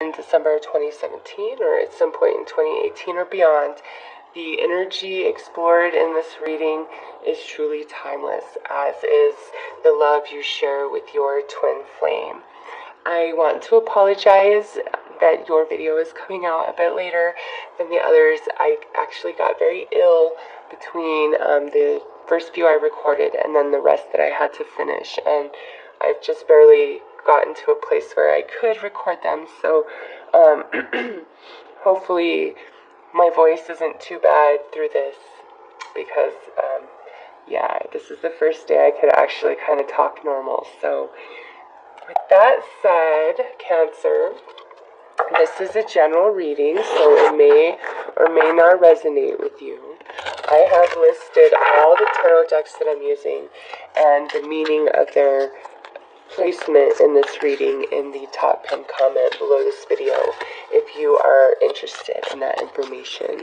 in December 2017 or at some point in 2018 or beyond, the energy explored in this reading is truly timeless, as is the love you share with your twin flame. I want to apologize that your video is coming out a bit later than the others. I actually got very ill between the first few I recorded and then the rest that I had to finish, and I've just barely gotten to a place where I could record them, so hopefully my voice isn't too bad through this, because yeah, this is the first day I could actually kind of talk normal. So with that said, Cancer, this is a general reading, so it may or may not resonate with you. I have listed all the tarot decks that I'm using and the meaning of their placement in this reading in the top pinned comment below this video if you are interested in that information.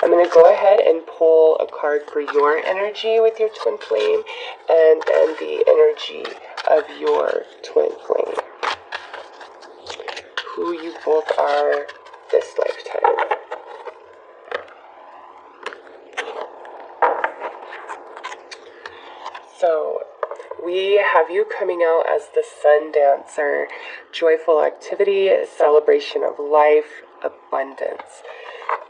I'm going to go ahead and pull a card for your energy with your twin flame and then the energy of your twin flame, who you both are this lifetime. So we have you coming out as the Sun Dancer, joyful activity, celebration of life, abundance.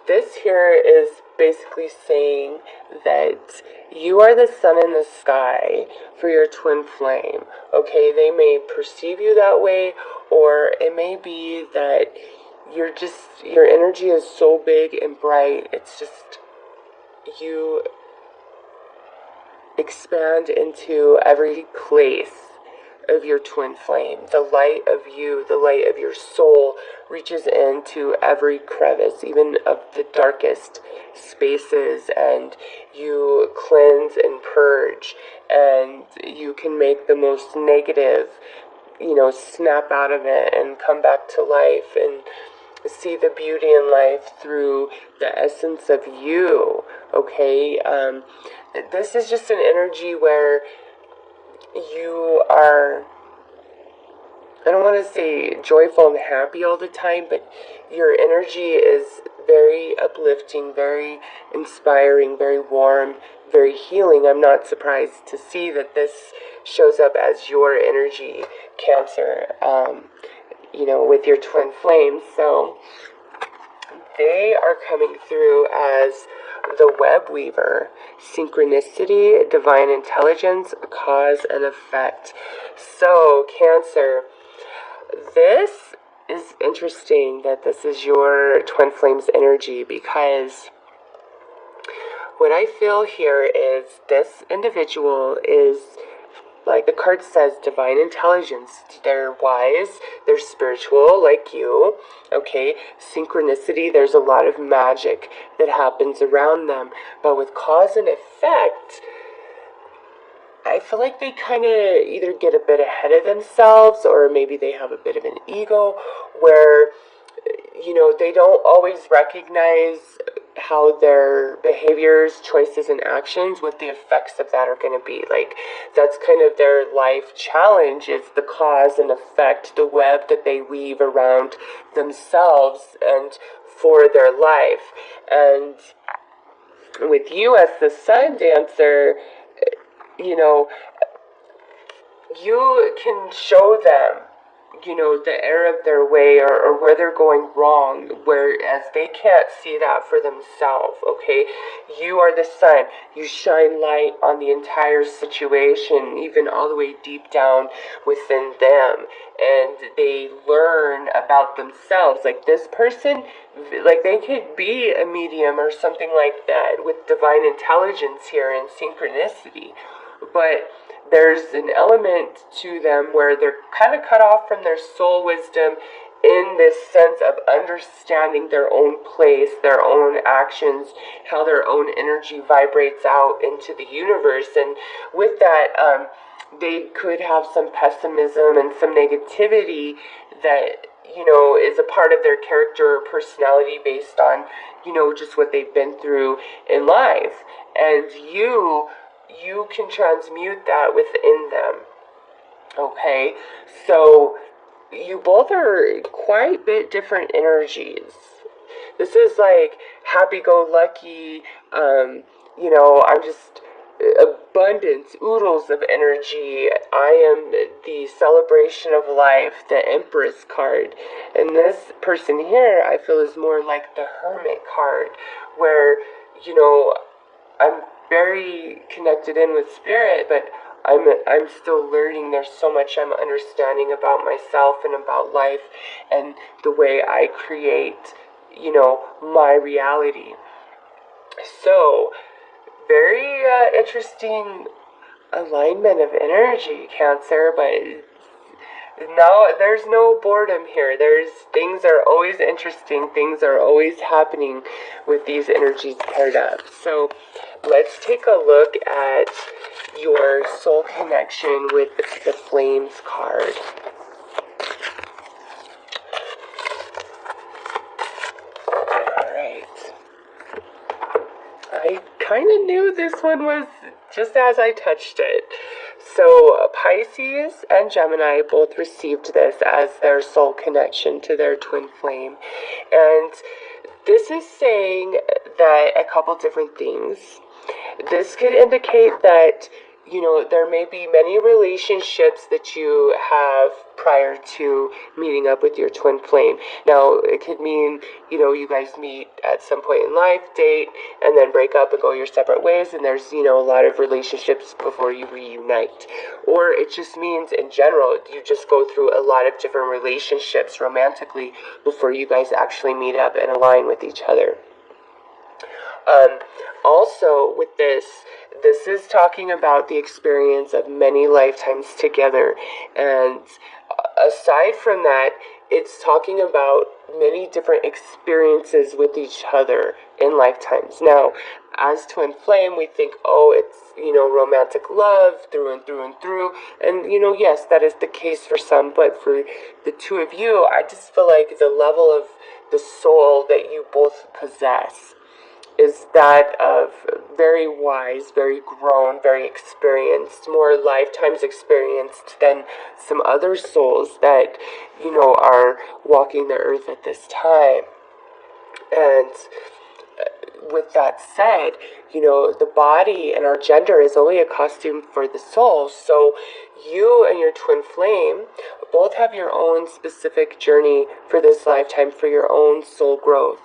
This here is basically saying that you are the sun in the sky for your twin flame. Okay, they may perceive you that way, or it may be that your energy is so big and bright, it's just you expand into every place of your twin flame. The light of you, the light of your soul reaches into every crevice, even of the darkest spaces, and you cleanse and purge, and you can make the most negative, snap out of it and come back to life and see the beauty in life through the essence of you. Okay, this is just an energy where you are, I don't want to say joyful and happy all the time, but your energy is very uplifting, very inspiring, very warm, very healing. I'm not surprised to see that this shows up as your energy, Cancer, with your twin flames. So they are coming through as the web weaver, synchronicity, divine intelligence, cause and effect. So Cancer, this is interesting that this is your twin flames energy, because what I feel here is this individual is, like the card says, divine intelligence. They're wise, they're spiritual like you, okay? Synchronicity, there's a lot of magic that happens around them. But with cause and effect, I feel like they kind of either get a bit ahead of themselves, or maybe they have a bit of an ego where, they don't always recognize how their behaviors, choices, and actions, what the effects of that are going to be. Like, that's kind of their life challenge, is the cause and effect, the web that they weave around themselves and for their life. And with you as the Sun Dancer, you can show them, the error of their way, or where they're going wrong, whereas they can't see that for themselves, okay? You are the sun. You shine light on the entire situation, even all the way deep down within them, and they learn about themselves. Like this person, like they could be a medium or something like that with divine intelligence here and synchronicity, but there's an element to them where they're kind of cut off from their soul wisdom in this sense of understanding their own place, their own actions, how their own energy vibrates out into the universe. And with that, they could have some pessimism and some negativity that, is a part of their character or personality based on, just what they've been through in life. And you can transmute that within them. Okay, so you both are quite a bit different energies. This is like happy-go-lucky, I'm just abundance, oodles of energy. I am the celebration of life, the Empress card. And this person here, I feel, is more like the Hermit card, where, I'm very connected in with spirit, but I'm still learning. There's so much I'm understanding about myself and about life and the way I create, my reality. So, very interesting alignment of energy, Cancer, but no, there's no boredom here. There's things are always interesting, things are always happening with these energies paired up. So let's take a look at your soul connection with the Flames card. Alright. I kind of knew this one was just as I touched it. So Pisces and Gemini both received this as their soul connection to their twin flame. And this is saying that a couple different things. This could indicate that, there may be many relationships that you have prior to meeting up with your twin flame. Now, it could mean, you guys meet at some point in life, date, and then break up and go your separate ways, and there's, a lot of relationships before you reunite. Or it just means, in general, you just go through a lot of different relationships romantically before you guys actually meet up and align with each other. Also, with this is talking about the experience of many lifetimes together. And aside from that, it's talking about many different experiences with each other in lifetimes. Now, as twin flame, we think, it's, romantic love through and through and through. And, yes, that is the case for some. But for the two of you, I just feel like the level of the soul that you both possess is that of very wise, very grown, very experienced, more lifetimes experienced than some other souls that, are walking the earth at this time. And with that said, the body and our gender is only a costume for the soul. So you and your twin flame both have your own specific journey for this lifetime, for your own soul growth.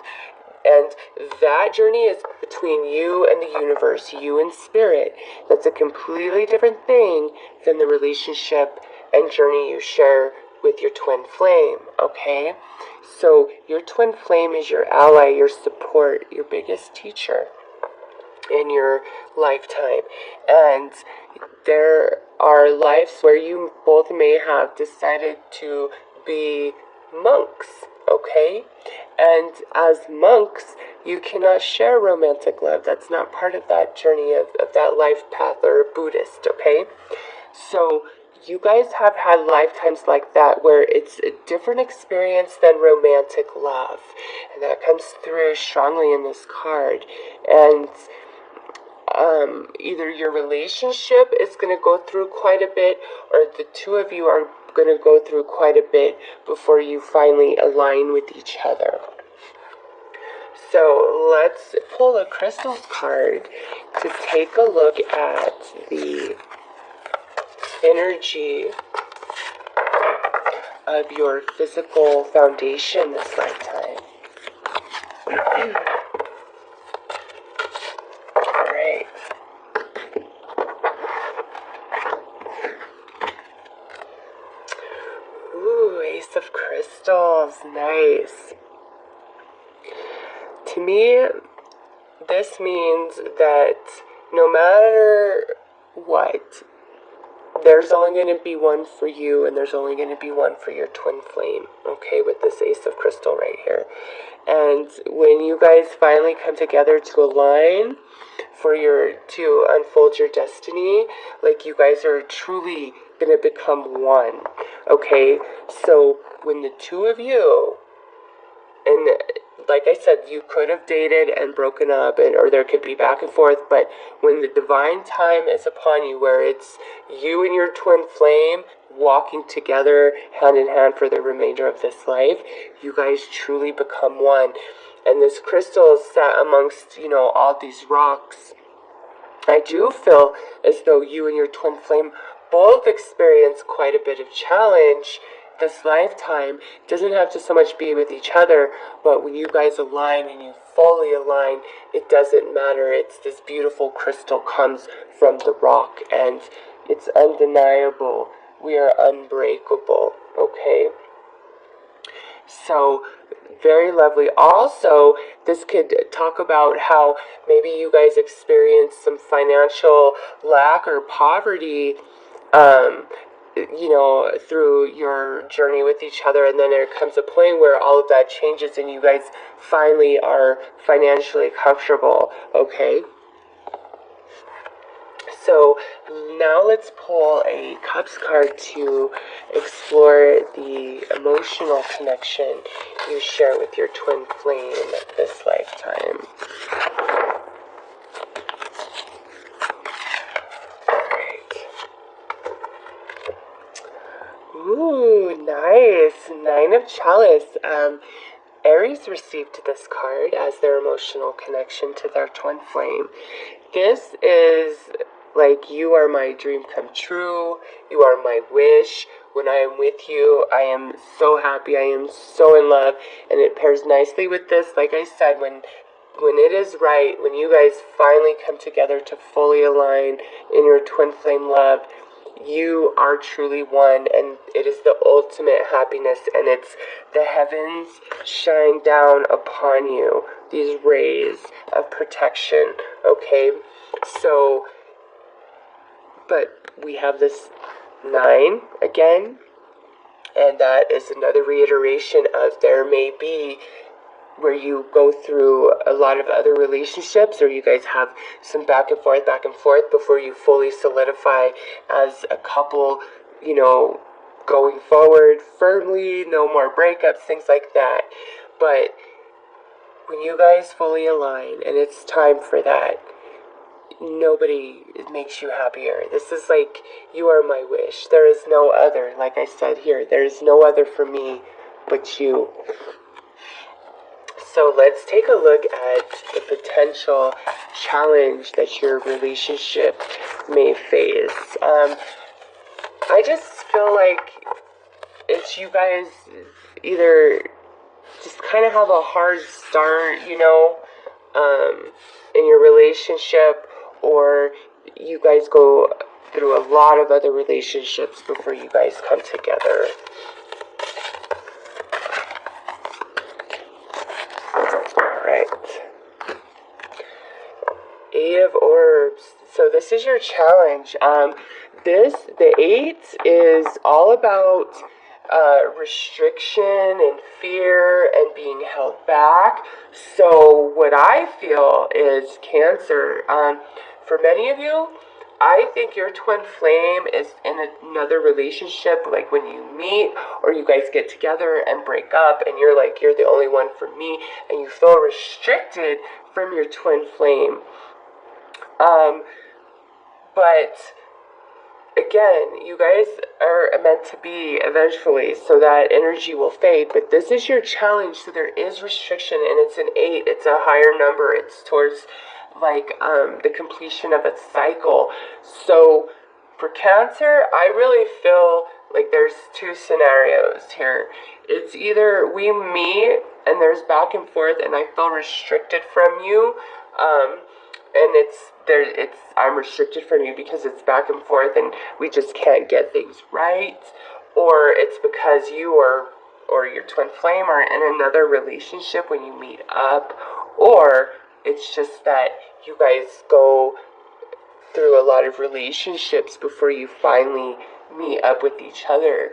And that journey is between you and the universe, you and spirit. That's a completely different thing than the relationship and journey you share with your twin flame, okay? So your twin flame is your ally, your support, your biggest teacher in your lifetime. And there are lives where you both may have decided to be monks, okay? And as monks, you cannot share romantic love. That's not part of that journey of that life path, or Buddhist, okay? So you guys have had lifetimes like that where it's a different experience than romantic love. And that comes through strongly in this card. And either your relationship is going to go through quite a bit, or the two of you are going to go through quite a bit before you finally align with each other. So let's pull a crystal card to take a look at the energy of your physical foundation this lifetime. Alright. Ooh, Ace of Crystals, nice. To me, this means that no matter what, there's only going to be one for you, and there's only going to be one for your twin flame, okay, with this Ace of Crystal right here. And when you guys finally come together to align to unfold your destiny, like, you guys are truly going to become one, okay? So when the two of you, and like I said, you could have dated and broken up, or there could be back and forth, but when the divine time is upon you, where it's you and your twin flame walking together hand in hand for the remainder of this life, you guys truly become one. And this crystal is set amongst, all these rocks. I do feel as though you and your twin flame both experience quite a bit of challenge this lifetime. It doesn't have to so much be with each other, but when you guys align and you fully align, it doesn't matter. It's this beautiful crystal comes from the rock, and it's undeniable. We are unbreakable, okay? So, very lovely. Also, this could talk about how maybe you guys experience some financial lack or poverty, through your journey with each other, and then there comes a point where all of that changes and you guys finally are financially comfortable, okay? So now let's pull a Cups card to explore the emotional connection you share with your twin flame this lifetime. Alright. Ooh, nice. 9 of Chalice. Aries received this card as their emotional connection to their twin flame. This is like, you are my dream come true. You are my wish. When I am with you, I am so happy. I am so in love. And it pairs nicely with this. Like I said, when it is right, when you guys finally come together to fully align in your twin flame love, you are truly one, and it is the ultimate happiness, and it's the heavens shine down upon you, these rays of protection, okay? So, but we have this 9 again, and that is another reiteration of there may be where you go through a lot of other relationships, or you guys have some back and forth before you fully solidify as a couple, going forward firmly, no more breakups, things like that. But when you guys fully align and it's time for that, nobody makes you happier. This is like, you are my wish. There is no other. Like I said here, there is no other for me but you. So let's take a look at the potential challenge that your relationship may face. I just feel like it's you guys either just kind of have a hard start, in your relationship, or you guys go through a lot of other relationships before you guys come together. Alright. 8 of Orbs. So this is your challenge. The 8 is all about restriction and fear and being held back. So what I feel is Cancer. For many of you, I think your twin flame is in another relationship, like when you meet or you guys get together and break up and you're like, you're the only one for me, and you feel restricted from your twin flame. But again, you guys are meant to be eventually, so that energy will fade. But this is your challenge, so there is restriction, and it's an 8. It's a higher number. It's towards the completion of a cycle. So for Cancer, I really feel like there's 2 scenarios here. It's either we meet and there's back and forth and I feel restricted from you, and I'm restricted from you because it's back and forth and we just can't get things right, or it's because you or your twin flame are in another relationship when you meet up, or it's just that you guys go through a lot of relationships before you finally meet up with each other.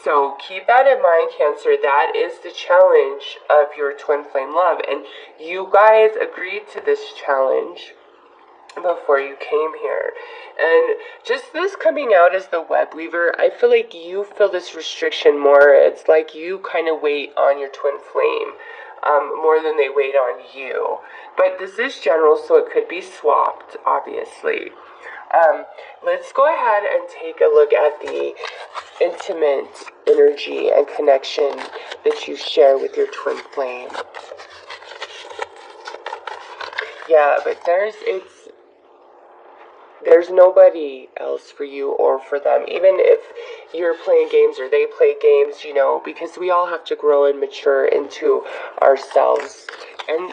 So keep that in mind, Cancer. That is the challenge of your twin flame love. And you guys agreed to this challenge before you came here. And just this coming out as the web weaver, I feel like you feel this restriction more. It's like you kind of wait on your twin flame. more than they wait on you. But this is general, so it could be swapped, obviously. Let's go ahead and take a look at the intimate energy and connection that you share with your twin flame. Yeah, but there's nobody else for you or for them. Even if you're playing games or they play games, because we all have to grow and mature into ourselves. And,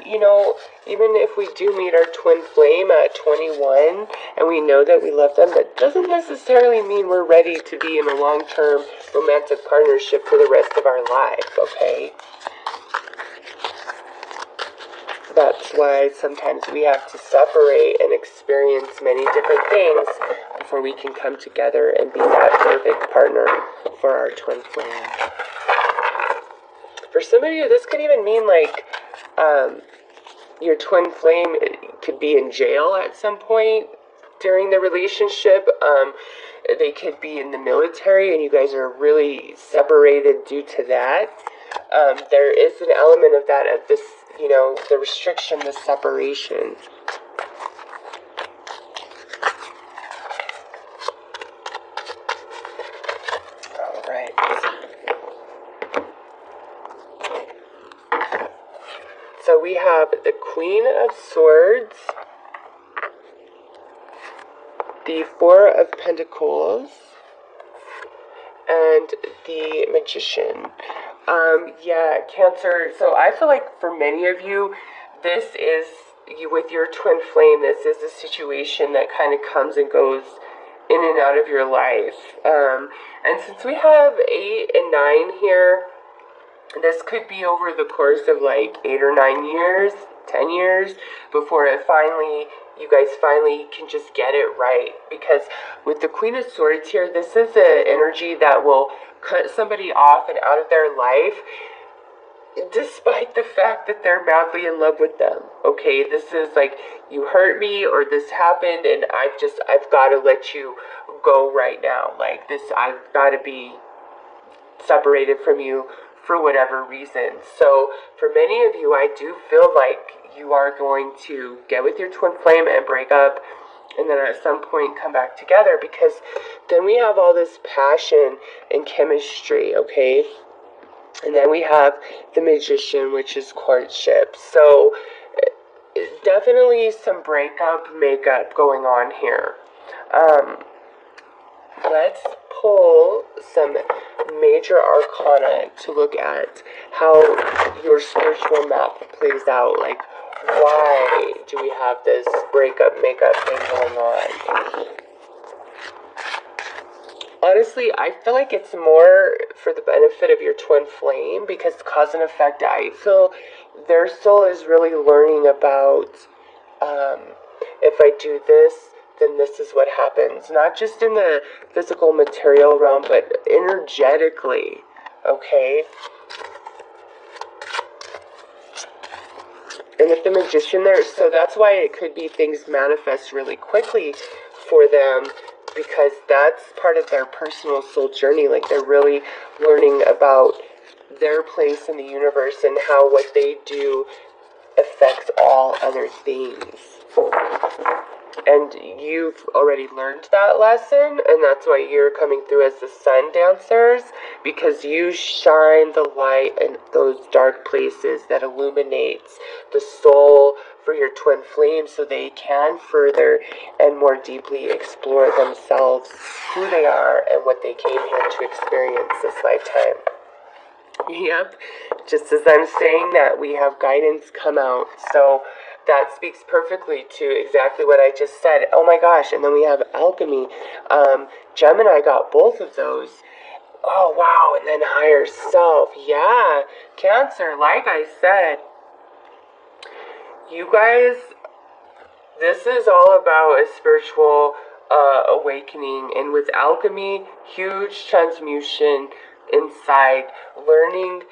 even if we do meet our twin flame at 21 and we know that we love them, that doesn't necessarily mean we're ready to be in a long-term romantic partnership for the rest of our life, okay? That's why sometimes we have to separate and experience many different things before we can come together and be that perfect partner for our twin flame. For some of you, this could even mean your twin flame could be in jail at some point during the relationship. They could be in the military and you guys are really separated due to that. There is an element of that, of this, the restriction, the separation. All right. So we have the Queen of Swords, the Four of Pentacles, and the Magician. Yeah, Cancer. So I feel like for many of you, this is, with your twin flame, this is a situation that kind of comes and goes in and out of your life. And since we have 8 and 9 here, this could be over the course of 8 or 9 years, 10 years, before you guys finally can just get it right. Because with the Queen of Swords here, this is an energy that will cut somebody off and out of their life, despite the fact that they're madly in love with them. Okay, this is you hurt me, or this happened, and I've got to let you go right now. I've got to be separated from you for whatever reason. So for many of you, I do feel like you are going to get with your twin flame and break up, and then at some point come back together, because then we have all this passion and chemistry, okay? And then we have the Magician, which is courtship. So definitely some breakup, makeup going on here. Let's pull some major arcana to look at how your spiritual map plays out. Why do we have this breakup, makeup thing going on? Honestly, I feel like it's more for the benefit of your twin flame, because cause and effect, I feel their soul is really learning about, if I do this, then this is what happens. Not just in the physical material realm, but energetically, okay? And with the Magician there, so that's why it could be things manifest really quickly for them, because that's part of their personal soul journey. They're really learning about their place in the universe and how what they do affects all other things. And you've already learned that lesson, and that's why you're coming through as the Sun Dancers, because you shine the light in those dark places that illuminates the soul for your twin flame, so they can further and more deeply explore themselves, who they are, and what they came here to experience this lifetime. Yep, just as I'm saying that, we have guidance come out, so that speaks perfectly to exactly what I just said. Oh my gosh, and then we have alchemy. Gemini got both of those. Oh wow, and then higher self. Yeah, Cancer, like I said, you guys, this is all about a spiritual awakening, and with alchemy, huge transmutation inside, learning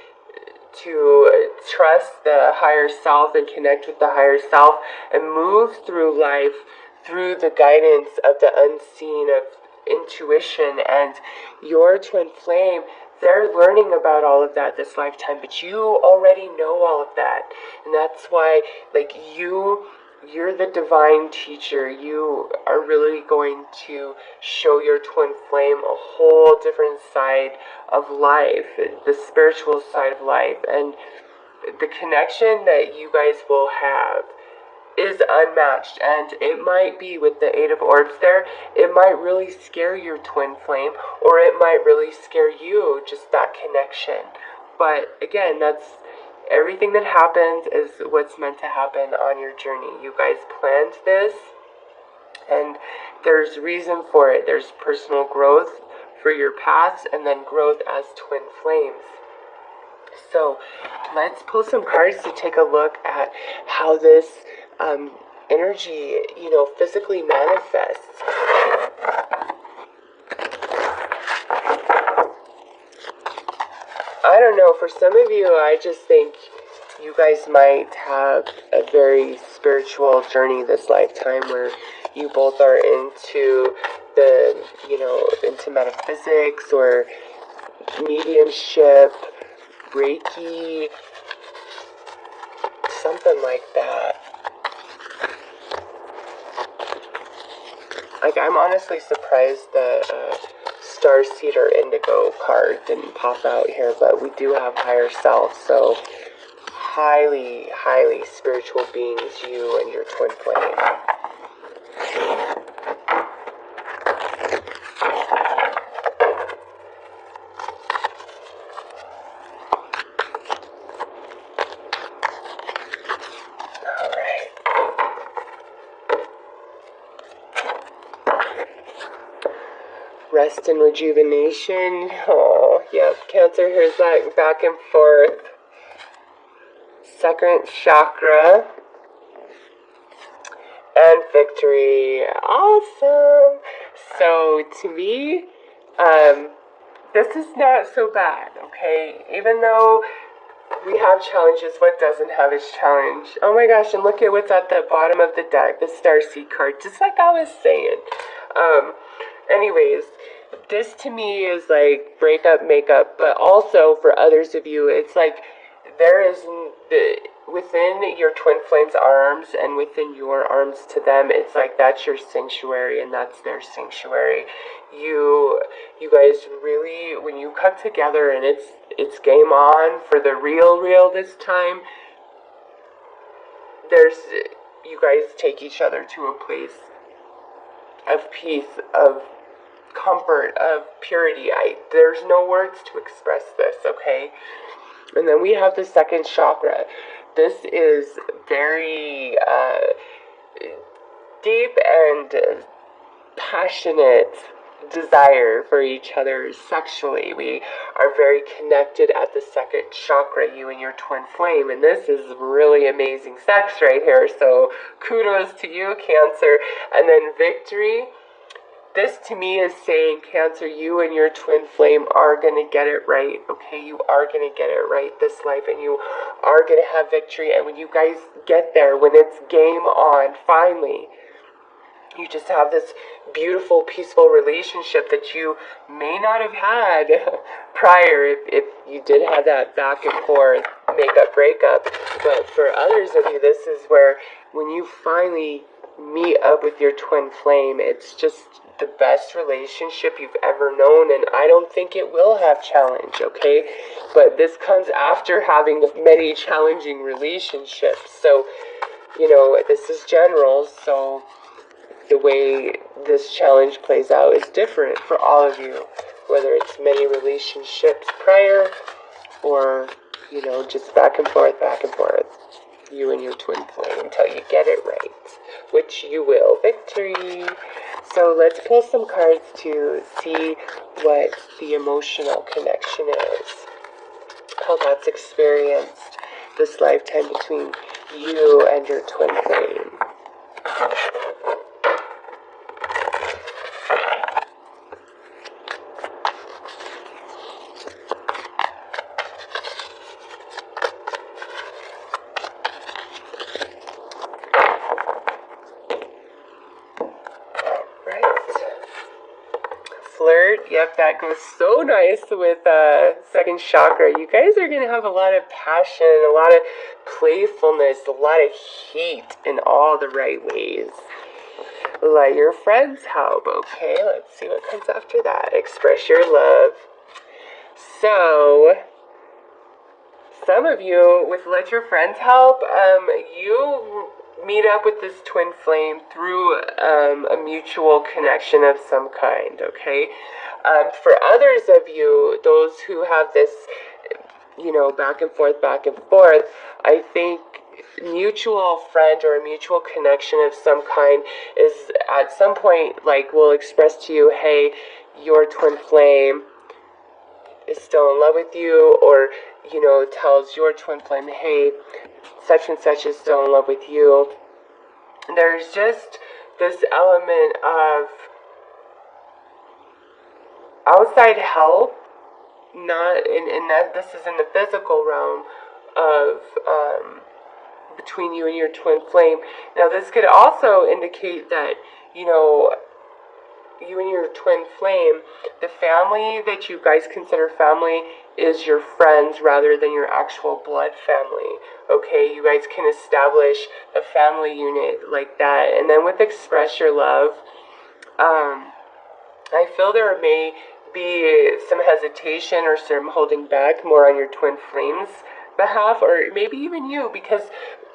to trust the higher self and connect with the higher self and move through life through the guidance of the unseen, of intuition. And your twin flame, they're learning about all of that this lifetime, but you already know all of that. And that's why, like, you're the divine teacher. You are really going to show your twin flame a whole different side of life, the spiritual side of life. And the connection that you guys will have is unmatched, and it might be with the Eight of Orbs there, it might really scare your twin flame, or it might really scare you, just that connection. But again, that's everything that happens is what's meant to happen on your journey. You guys planned this, and there's reason for it. There's personal growth for your paths, and then growth as twin flames. So let's pull some cards to take a look at how this energy, physically manifests. I don't know, for some of you, I just think you guys might have a very spiritual journey this lifetime where you both are into into metaphysics or mediumship, Reiki, something like that. Like, I'm honestly surprised the Starseed or Indigo card didn't pop out here, but we do have higher self, so highly, highly spiritual beings, you and your twin flame. Rest and rejuvenation. Oh, yep. Cancer, here's that back and forth. Second chakra. And victory. Awesome. So, to me, this is not so bad, okay? Even though we have challenges, what doesn't have its challenge? Oh my gosh, and look at what's at the bottom of the deck, the Starseed card, just like I was saying. Anyways, this to me is like breakup, makeup, but also for others of you, it's like there is within your twin flame's arms and within your arms to them, it's like that's your sanctuary and that's their sanctuary. You guys really, when you come together and it's game on for the real this time, you guys take each other to a place of peace, of comfort, of purity. There's no words to express this, okay? And then we have the second chakra. This is very deep and passionate desire for each other sexually. We are very connected at the second chakra, you and your twin flame, and this is really amazing sex right here, so kudos to you, Cancer. And then victory. This to me is saying, Cancer, you and your twin flame are going to get it right, okay? You are going to get it right this life, and you are going to have victory. And when you guys get there, when it's game on, finally, you just have this beautiful, peaceful relationship that you may not have had prior if you did have that back and forth make-up, breakup. But for others of you, this is where when you finally meet up with your twin flame, it's just the best relationship you've ever known, and I don't think it will have challenge, okay? But this comes after having many challenging relationships, so, this is general, so the way this challenge plays out is different for all of you, whether it's many relationships prior or, just back and forth, you and your twin flame until you get it right, which you will. Victory. So let's pull some cards to see what the emotional connection is, how that's experienced this lifetime between you and your twin flame. Yep, that goes so nice with second chakra. You guys are going to have a lot of passion, a lot of playfulness, a lot of heat in all the right ways. Let your friends help. Okay, let's see what comes after that. Express your love. So, some of you, with let your friends help, you meet up with this twin flame through a mutual connection of some kind, okay? For others of you, those who have this, back and forth, I think mutual friend or a mutual connection of some kind is at some point, like, will express to you, hey, your twin flame is still in love with you, or, tells your twin flame, hey, such and such is still in love with you. There's just this element of outside help, not in that this is in the physical realm of between you and your twin flame. Now, this could also indicate that, you and your twin flame, the family that you guys consider family is your friends rather than your actual blood family. Okay, you guys can establish a family unit like that. And then with express your love, I feel there may be some hesitation or some holding back more on your twin flame's behalf, or maybe even you, because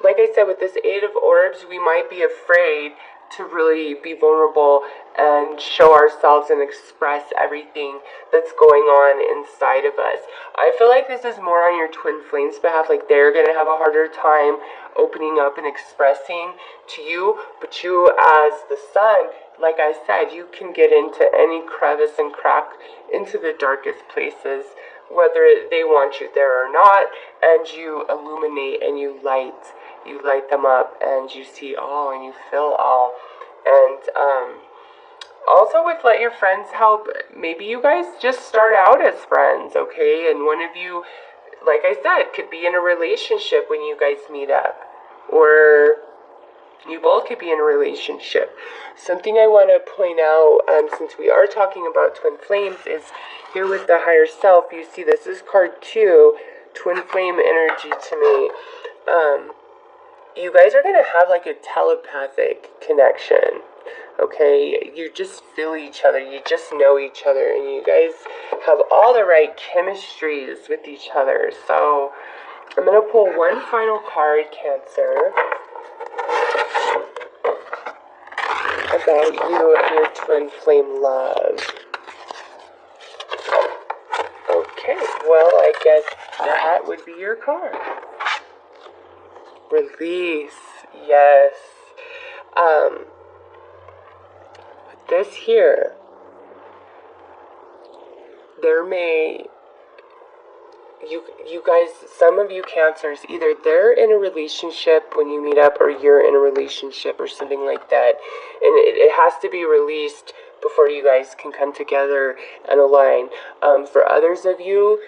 like I said, with this Eight of Orbs, we might be afraid to really be vulnerable and show ourselves and express everything that's going on inside of us. I feel like this is more on your twin flame's behalf, like they're going to have a harder time opening up and expressing to you, but you as the sun, like I said, you can get into any crevice and crack into the darkest places, whether they want you there or not, and you illuminate and you light them up, and you see all and you feel all. And also with let your friends help, maybe you guys just start out as friends, okay? And one of you, like I said, could be in a relationship when you guys meet up, or you both could be in a relationship. Something I want to point out, since we are talking about twin flames, is here with the higher self. You see, this is card 2, twin flame energy to me. You guys are going to have like a telepathic connection, okay? You just feel each other, you just know each other, and you guys have all the right chemistries with each other. So I'm going to pull one final card, Cancer, about you and your twin flame love. Okay, well, I guess that would be your card. Release, yes. This here, there may, you guys, some of you Cancers, either they're in a relationship when you meet up, or you're in a relationship or something like that, and it has to be released before you guys can come together and align. For others of you,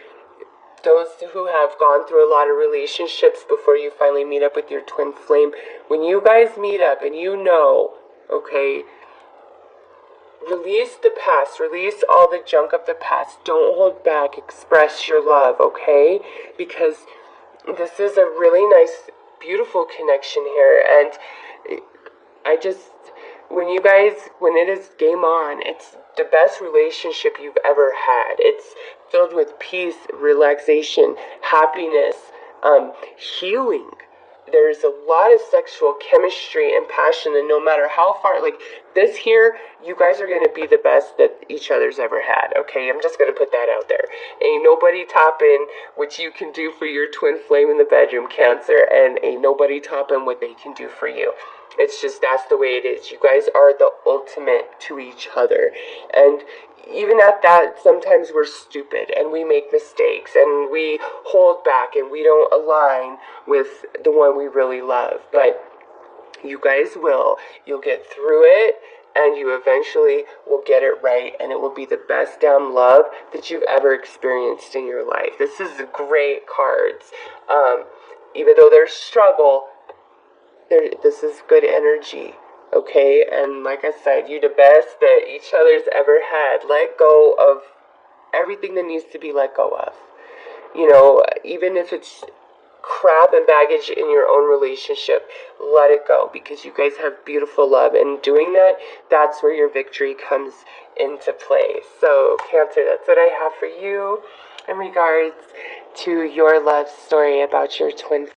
those who have gone through a lot of relationships before you finally meet up with your twin flame, when you guys meet up and okay, release the past, release all the junk of the past, don't hold back, express your love, okay? Because this is a really nice, beautiful connection here, and when it is game on, it's the best relationship you've ever had. It's filled with peace, relaxation, happiness, healing. There's a lot of sexual chemistry and passion, and no matter how far, like this here, you guys are going to be the best that each other's ever had, okay? I'm just going to put that out there. Ain't nobody topping what you can do for your twin flame in the bedroom, Cancer, and ain't nobody topping what they can do for you. It's just, that's the way it is. You guys are the ultimate to each other. And even at that, sometimes we're stupid and we make mistakes and we hold back and we don't align with the one we really love. But you guys will. You'll get through it, and you eventually will get it right, and it will be the best damn love that you've ever experienced in your life. This is great cards. Even though there's struggle, this is good energy. Okay, and like I said, you're the best that each other's ever had. Let go of everything that needs to be let go of. Even if it's crap and baggage in your own relationship, let it go, because you guys have beautiful love, and doing that, that's where your victory comes into play. So, Cancer, that's what I have for you in regards to your love story about your twin